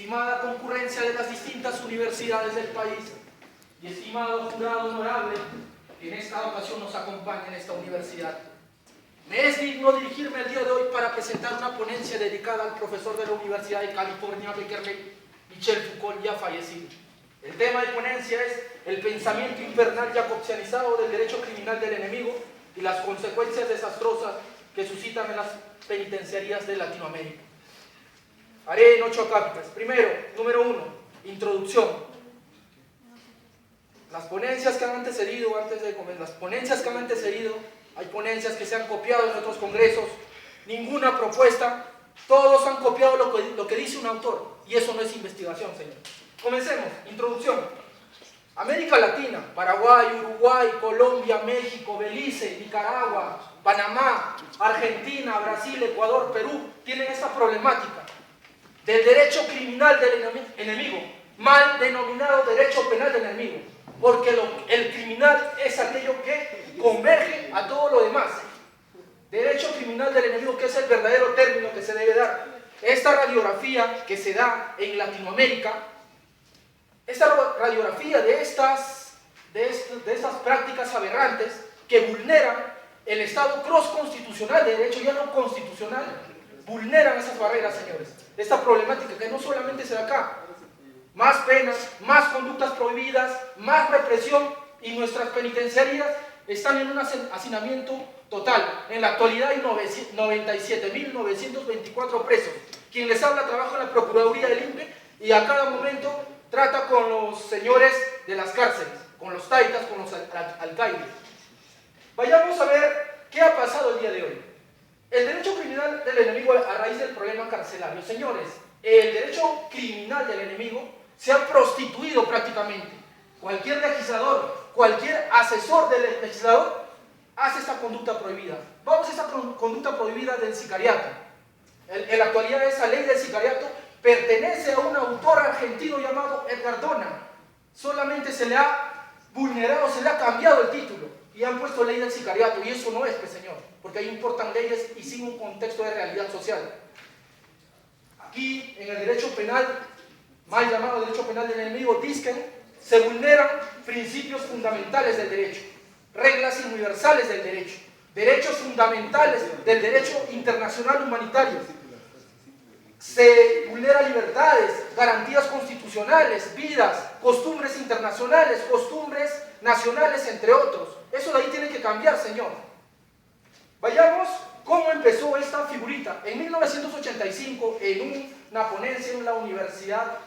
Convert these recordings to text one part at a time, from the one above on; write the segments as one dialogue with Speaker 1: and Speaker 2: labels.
Speaker 1: estimada concurrencia de las distintas universidades del país y estimado jurado honorable que en esta ocasión nos acompaña en esta universidad. Me es digno dirigirme el día de hoy para presentar una ponencia dedicada al profesor de la Universidad de California, Berkeley, Michel Foucault, ya fallecido. El tema de ponencia es el pensamiento infernal jacobsianizado del derecho criminal del enemigo y las consecuencias desastrosas que suscitan en las penitenciarías de Latinoamérica. Haré en 8 acápitas. Primero, número 1, introducción. Las ponencias que han antecedido, hay ponencias que se han copiado en otros congresos, ninguna propuesta, todos han copiado lo que dice un autor, y eso no es investigación, señor. Comencemos, introducción. América Latina, Paraguay, Uruguay, Colombia, México, Belice, Nicaragua, Panamá, Argentina, Brasil, Ecuador, Perú, tienen esta problemática del derecho criminal del enemigo, mal denominado derecho penal del enemigo, porque el criminal es aquello que converge a todo lo demás. Derecho criminal del enemigo, que es el verdadero término que se debe dar. Esta radiografía que se da en Latinoamérica, esta radiografía de estas prácticas aberrantes que vulneran el Estado cross-constitucional de derecho, ya no constitucional, vulneran esas barreras, señores. Esta problemática que no solamente se da acá, más penas, más conductas prohibidas, más represión, y nuestras penitenciarías están en un hacinamiento total. En la actualidad hay 97.924 presos. Quien les habla trabaja en la Procuraduría del INPE y a cada momento trata con los señores de las cárceles, con los taitas, con los alcaides. Vayamos a ver qué ha pasado el día de hoy. El derecho criminal del enemigo a raíz del problema carcelario. Señores, el derecho criminal del enemigo se ha prostituido prácticamente. Cualquier legislador, cualquier asesor del legislador hace esta conducta prohibida. Vamos a esta conducta prohibida del sicariato. En la actualidad esa ley del sicariato pertenece a un autor argentino llamado Edgar Dona. Solamente se le ha vulnerado, se le ha cambiado el título y han puesto ley del sicariato, y eso no es, pues, señor, porque ahí importan leyes y sin un contexto de realidad social. Aquí, en el derecho penal, mal llamado derecho penal del enemigo, se vulneran principios fundamentales del derecho, reglas universales del derecho, derechos fundamentales del derecho internacional humanitario. Se vulneran libertades, garantías constitucionales, vidas, costumbres internacionales, costumbres nacionales, entre otros. Eso de ahí tiene que cambiar, señor. Vayamos cómo empezó esta figurita. En 1985, en una ponencia en una universidad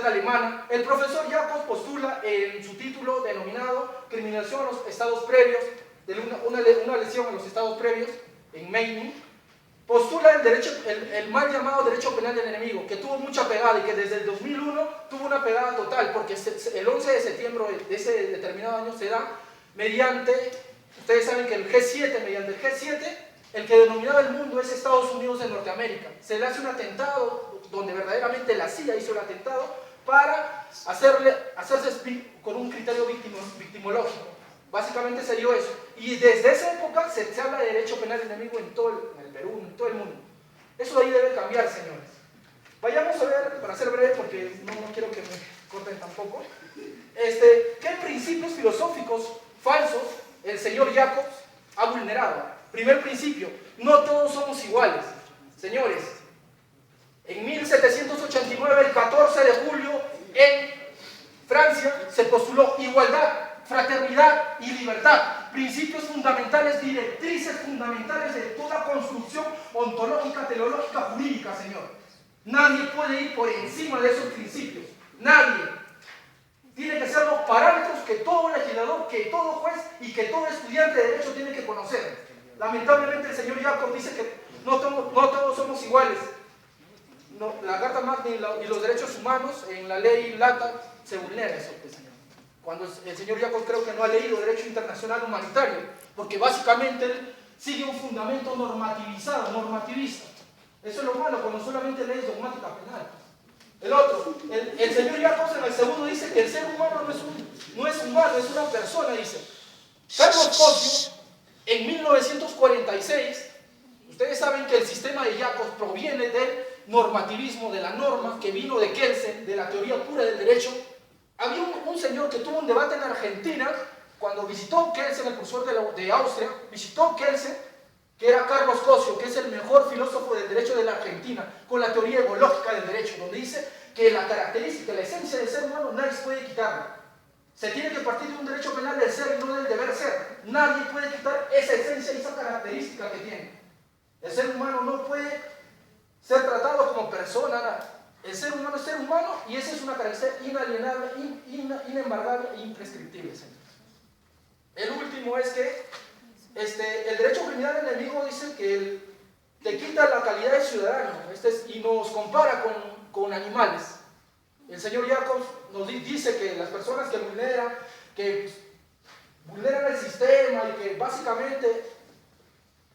Speaker 1: alemana, el profesor Jacobs postula en su título denominado Criminalización a los estados previos, una lesión a los estados previos, en Meining, postula el mal llamado derecho penal del enemigo, que tuvo mucha pegada y que desde el 2001 tuvo una pegada total, porque el 11 de septiembre de ese determinado año se da mediante, ustedes saben que mediante el G7, el que denominaba el mundo es Estados Unidos de Norteamérica. Se le hace un atentado donde verdaderamente la CIA hizo el atentado para hacerse con un criterio victimológico. Básicamente se dio eso. Y desde esa época se habla de derecho penal enemigo en el Perú, en todo el mundo. Eso de ahí debe cambiar, señores. Vayamos a ver, para ser breve, porque no quiero que me corten tampoco, ¿qué principios filosóficos falsos el señor Jacobs ha vulnerado? Primer principio, no todos somos iguales. Señores, en 1789, el 14 de julio, en Francia, se postuló igualdad, fraternidad y libertad, principios fundamentales, directrices fundamentales de toda construcción ontológica, teleológica, jurídica, señor. Nadie puede ir por encima de esos principios, nadie. Tiene que ser los parámetros que todo legislador, que todo juez y que todo estudiante de derecho tiene que conocer. Lamentablemente el señor Jacob dice que no todos somos iguales. No, la Carta Magna y los derechos humanos en la ley LATA se vulnera eso, señor. Cuando el señor Jacob creo que no ha leído derecho internacional humanitario, porque básicamente él sigue un fundamento normativista. Eso es lo malo, cuando solamente lees dogmática penal. El otro, el señor Jacobs en el segundo dice que el ser humano no es humano, es una persona, dice. Carlos Cosio, en 1946, ustedes saben que el sistema de Jacobs proviene del normativismo de la norma que vino de Kelsen, de la teoría pura del derecho. Había un señor que tuvo un debate en Argentina cuando visitó Kelsen, el profesor de Austria, visitó Kelsen, que era Carlos Cosio, que es el mejor filósofo del derecho de la Argentina, con la teoría egológica del derecho, donde dice que la característica, la esencia del ser humano, nadie puede quitarla. Se tiene que partir de un derecho penal del ser y no del deber ser. Nadie puede quitar esa esencia y esa característica que tiene. El ser humano no puede ser tratado como persona. El ser humano es ser humano y esa es una característica inalienable, inembargable e imprescriptible. El último es que el derecho criminal enemigo dice que te quita la calidad de ciudadano y nos compara con animales. El señor Jacobs nos dice que las personas que vulneran el sistema y que básicamente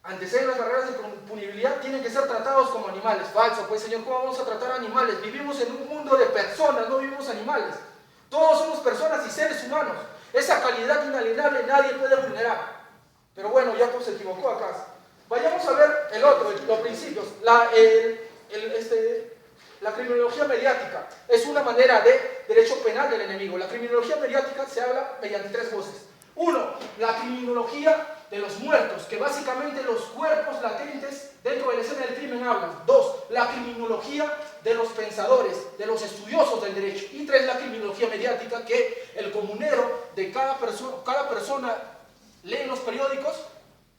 Speaker 1: anteceden las barreras de punibilidad tienen que ser tratados como animales. Falso, pues señor, ¿cómo vamos a tratar a animales? Vivimos en un mundo de personas, no vivimos animales. Todos somos personas y seres humanos. Esa calidad inalienable nadie puede vulnerar. Pero bueno, Jacobs se equivocó acá. Vayamos a ver el otro, los principios. La criminología mediática es una manera de derecho penal del enemigo. La criminología mediática se habla mediante tres voces. Uno, la criminología de los muertos, que básicamente los cuerpos latentes dentro de la escena del crimen hablan. Dos, la criminología de los pensadores, de los estudiosos del derecho. Y tres, la criminología mediática, que el comunero de cada persona lee en los periódicos.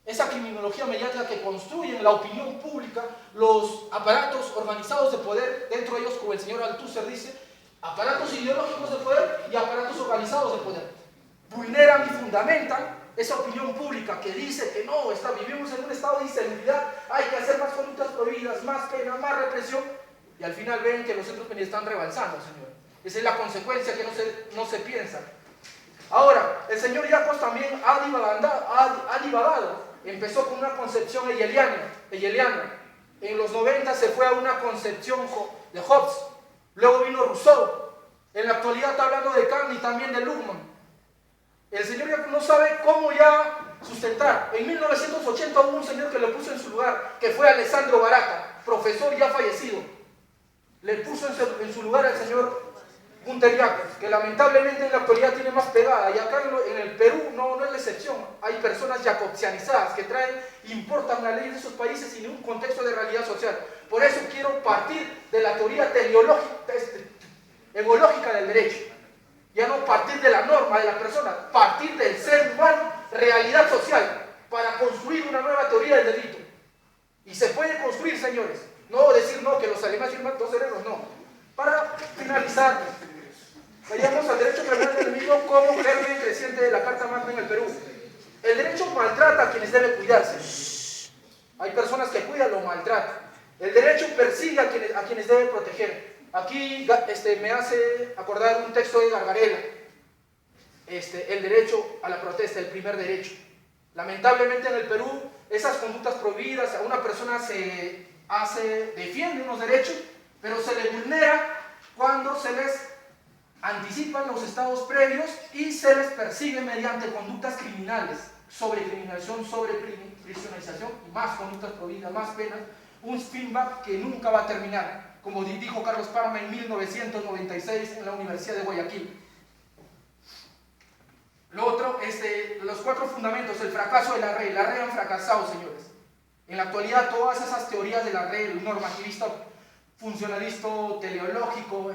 Speaker 1: Esa criminología mediática que construyen la opinión pública, los aparatos organizados de poder, dentro de ellos, como el señor Althusser dice, aparatos ideológicos de poder y aparatos organizados de poder. Vulneran y fundamentan esa opinión pública que dice que no, vivimos en un estado de inseguridad, hay que hacer más conductas prohibidas, más pena, más represión, y al final ven que los centros penales están rebalsando, señor. Esa es la consecuencia que no se piensa. Ahora, el señor Jacobs también ha divagado. Empezó con una concepción hegeliana. En los 90 se fue a una concepción de Hobbes. Luego vino Rousseau. En la actualidad está hablando de Kant y también de Luhmann. El señor Jacobs no sabe cómo ya sustentar. En 1980 hubo un señor que lo puso en su lugar, que fue Alessandro Barata, profesor ya fallecido. Le puso en su lugar al señor Gunther Jacobs, que lamentablemente en la actualidad tiene más pegada, y acá en el Perú no es la excepción. Hay personas jacobsianizadas que importan la ley de esos países sin un contexto de realidad social. Por eso quiero partir de la teoría egológica del derecho, ya no partir de la norma de la persona, partir del ser humano, realidad social, para construir una nueva teoría del delito. Y se puede construir, señores, no decir no, que los alemanes firman dos cerebros, no. Para finalizar, vayamos al derecho criminal del enemigo como germen creciente de la Carta Magna en el Perú. El derecho maltrata a quienes debe cuidarse. Hay personas que cuidan, lo maltratan. El derecho persigue a quienes debe proteger. Aquí me hace acordar un texto de Gargarella. El derecho a la protesta, el primer derecho. Lamentablemente en el Perú, esas conductas prohibidas, a una persona defiende unos derechos, pero se le vulnera cuando se les anticipan los estados previos y se les persigue mediante conductas criminales, sobrecriminalización, sobreprisionalización y más conductas prohibidas, más penas, un feedback que nunca va a terminar, como dijo Carlos Parma en 1996 en la Universidad de Guayaquil. Lo otro, los cuatro fundamentos, el fracaso de la red han fracasado, señores. En la actualidad todas esas teorías de la red, el normativista, funcionalista teleológico,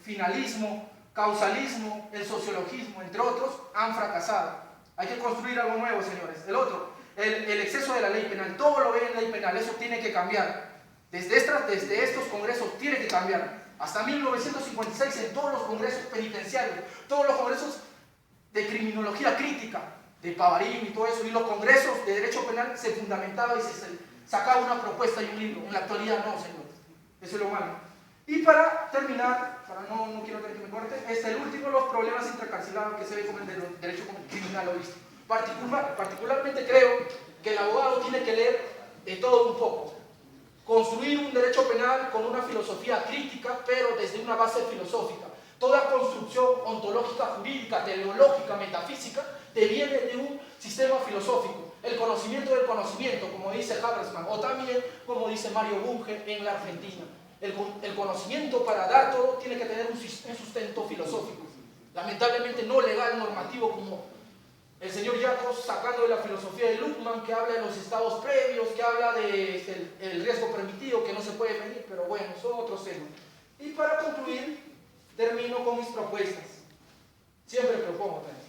Speaker 1: finalismo, causalismo, el sociologismo, entre otros, han fracasado. Hay que construir algo nuevo, señores. El otro, el exceso de la ley penal. Todo lo ve en ley penal, eso tiene que cambiar. Desde estos congresos tiene que cambiar. Hasta 1956 en todos los congresos penitenciarios, todos los congresos de criminología crítica, de Pavarín y todo eso, y los congresos de derecho penal se fundamentaba y se sacaba una propuesta y un libro. En la actualidad no, señores. Eso es lo malo. Y para terminar, no quiero que me corte, el último, los problemas intercarcelados que se ve como el derecho criminal o visto. Particularmente creo que el abogado tiene que leer de todo un poco. Construir un derecho penal con una filosofía crítica, pero desde una base filosófica. Toda construcción ontológica, jurídica, teleológica, metafísica, deviene de un sistema filosófico. El conocimiento del conocimiento, como dice Habermas, o también como dice Mario Bunge en la Argentina. el conocimiento para dar todo tiene que tener un sustento filosófico, lamentablemente no legal, normativo, como el señor Jacobs sacando de la filosofía de Luhmann, que habla de los estados previos, que habla de el riesgo permitido, que no se puede medir, pero bueno, son otros temas. Y para concluir, termino con mis propuestas. Siempre propongo también.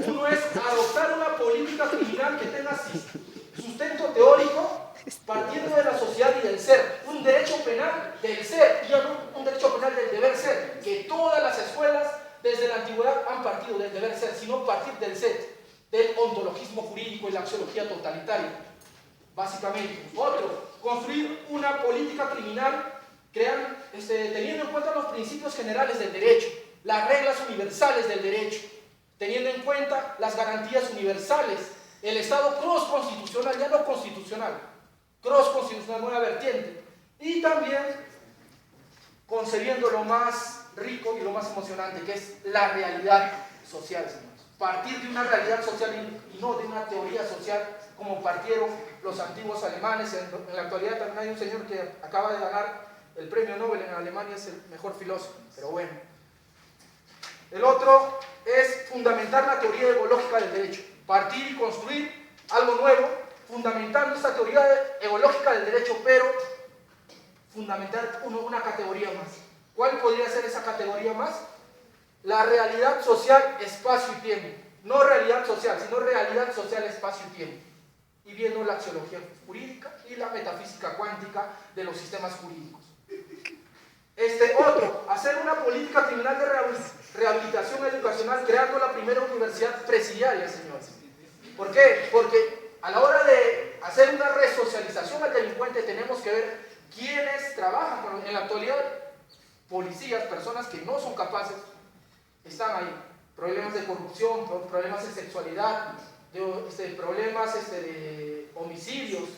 Speaker 1: Uno es adoptar una política criminal que tenga sustento teórico partiendo de la sociedad y del ser. Un derecho penal del ser, y no un derecho penal del deber ser, que todas las escuelas desde la antigüedad han partido del deber ser, sino partir del ser, del ontologismo jurídico y la axiología totalitaria. Básicamente. Otro, construir una política criminal teniendo en cuenta los principios generales del derecho, las reglas universales del derecho, teniendo en cuenta las garantías universales, el Estado cross-constitucional, ya no constitucional, cross-constitucional, nueva vertiente, y también concebiendo lo más rico y lo más emocionante, que es la realidad social, señores. Partir de una realidad social y no de una teoría social como partieron los antiguos alemanes. En la actualidad también hay un señor que acaba de ganar el premio Nobel en Alemania, es el mejor filósofo, pero bueno. El otro es fundamentar la teoría ecológica del derecho, partir y construir algo nuevo, fundamentando esta teoría ecológica del derecho, pero fundamentar una categoría más. ¿Cuál podría ser esa categoría más? La realidad social, espacio y tiempo. No realidad social, sino realidad social, espacio y tiempo. Y viendo la axiología jurídica y la metafísica cuántica de los sistemas jurídicos. Otro, hacer una política criminal de rehabilitación educacional creando la primera universidad presidiaria, señores. ¿Por qué? Porque a la hora de hacer una resocialización al delincuente tenemos que ver quiénes trabajan en la actualidad. Policías, personas que no son capaces, están ahí. Problemas de corrupción, problemas de sexualidad, problemas de homicidios,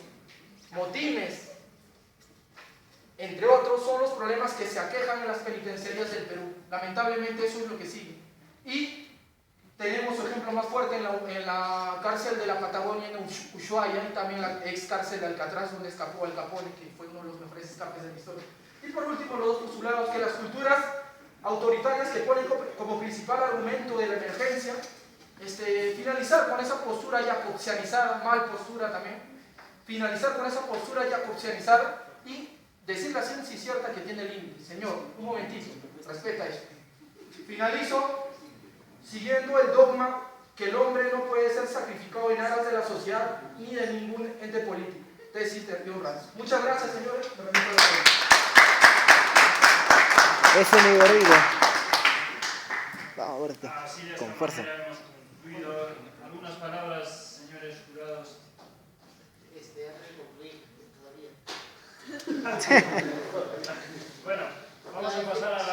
Speaker 1: motines, entre otros, son los problemas que se aquejan en las penitenciarías del Perú. Lamentablemente eso es lo que sigue. Y tenemos su ejemplo más fuerte en la cárcel de la Patagonia, en Ushuaia, y también la ex cárcel de Alcatraz, donde escapó Al Capone, que fue uno de los mejores escapes de la historia. Y por último, los dos postulados, que las culturas autoritarias que ponen como principal argumento de la emergencia, finalizar con esa postura jacobsianizada, mal postura también, finalizar con esa postura jacobsianizada y decir la ciencia cierta que tiene límites. Señor, un momentito, respeta eso. Finalizo siguiendo el dogma que el hombre no puede ser sacrificado en aras de la sociedad ni de ningún ente político. Tesis de honras. Muchas gracias, señores.
Speaker 2: Ese mi gordito. Vamos, Berto. Con fuerza.
Speaker 3: Hemos concluido. Algunas palabras, señores jurados. Bueno, vamos a pasar a